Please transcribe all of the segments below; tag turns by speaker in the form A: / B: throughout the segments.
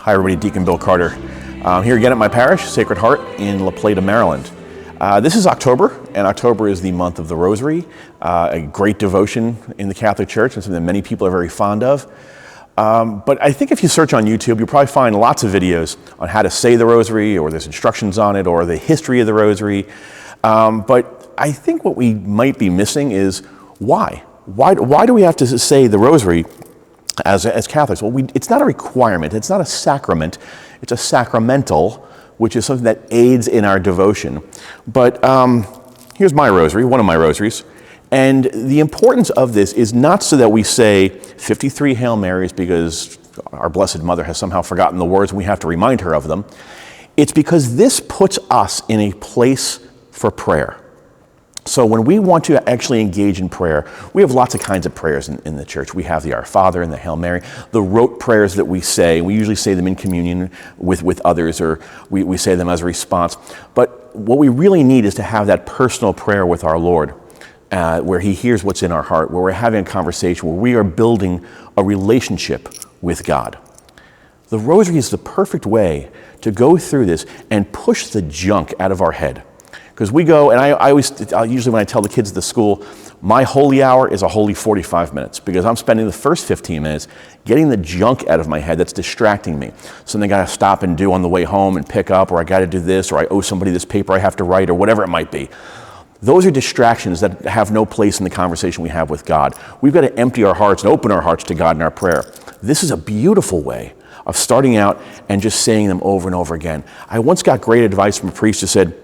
A: Hi everybody, Deacon Bil I'm here again at my parish, Sacred Heart in La Plata, Maryland. This is October, and October is the month of the Rosary, a great devotion in the Catholic Church and something that many people are very fond of. But I think if you search on YouTube, you'll probably find lots of videos on how to say the Rosary, or there's instructions on it, or the history of the Rosary. But I think what we might be missing is why? Why do we have to say the Rosary as Catholics? Well, it's not a requirement, it's not a sacrament, it's a sacramental, which is something that aids in our devotion. But here's my rosary, one of my rosaries, and the importance of this is not so that we say 53 Hail Marys because our Blessed Mother has somehow forgotten the words and we have to remind her of them. It's because this puts us in a place for prayer. So when we want to actually engage in prayer, we have lots of kinds of prayers in the church. We have the Our Father and the Hail Mary, the rote prayers that we say. We usually say them in communion with others, or we say them as a response. But what we really need is to have that personal prayer with our Lord, where He hears what's in our heart, where we're having a conversation, where we are building a relationship with God. The Rosary is the perfect way to go through this and push the junk out of our head. Because we go, and I usually when I tell the kids at the school, my holy hour is a holy 45 minutes, because I'm spending the first 15 minutes getting the junk out of my head that's distracting me. Something I got to stop and do on the way home and pick up, or I got to do this, or I owe somebody this paper I have to write, or whatever it might be. Those are distractions that have no place in the conversation we have with God. We've got to empty our hearts and open our hearts to God in our prayer. This is a beautiful way of starting out and just saying them over and over again. I once got great advice from a priest who said,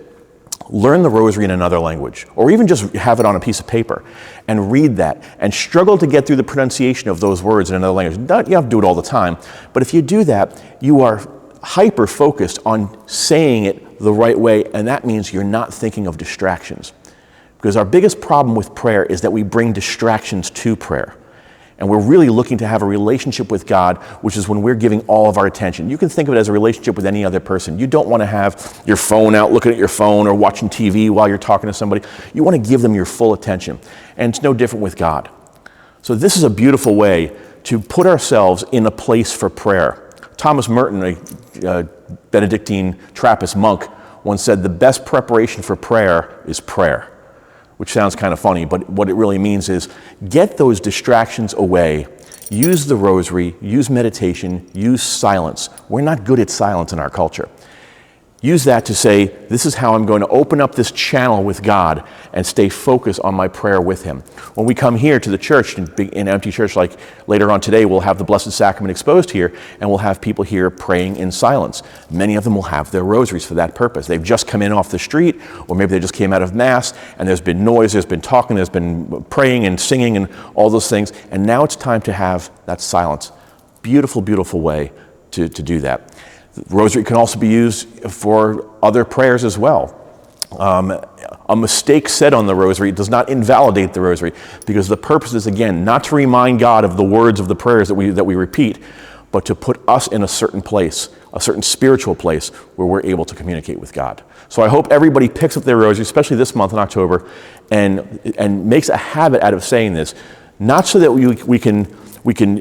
A: learn the Rosary in another language, or even just have it on a piece of paper and read that and struggle to get through the pronunciation of those words in another language. You have to do it all the time, but if you do that, you are hyper-focused on saying it the right way, and that means you're not thinking of distractions. Because our biggest problem with prayer is that we bring distractions to prayer. And we're really looking to have a relationship with God, which is when we're giving all of our attention. You can think of it as a relationship with any other person. You don't want to have your phone out looking at your phone or watching TV while you're talking to somebody. You want to give them your full attention. And it's no different with God. So this is a beautiful way to put ourselves in a place for prayer. Thomas Merton, a Benedictine Trappist monk, once said, the best preparation for prayer is prayer. Which sounds kind of funny, but what it really means is get those distractions away. Use the Rosary, use meditation, use silence. We're not good at silence in our culture. Use that to say, this is how I'm going to open up this channel with God and stay focused on my prayer with Him. When we come here to the church, in empty church, like later on today, we'll have the Blessed Sacrament exposed here, and we'll have people here praying in silence. Many of them will have their rosaries for that purpose. They've just come in off the street, or maybe they just came out of Mass, and there's been noise, there's been talking, there's been praying and singing and all those things, and now it's time to have that silence. Beautiful, beautiful way to do that. The Rosary can also be used for other prayers as well. A mistake said on the Rosary does not invalidate the Rosary, because the purpose is, again, not to remind God of the words of the prayers that we repeat, but to put us in a certain place, a certain spiritual place where we're able to communicate with God. So I hope everybody picks up their Rosary, especially this month in October, and makes a habit out of saying this, not so that we can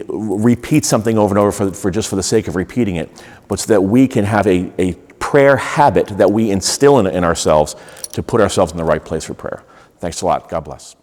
A: repeat something over and over for just for the sake of repeating it, but so that we can have a prayer habit that we instill in ourselves to put ourselves in the right place for prayer. Thanks a lot. God bless.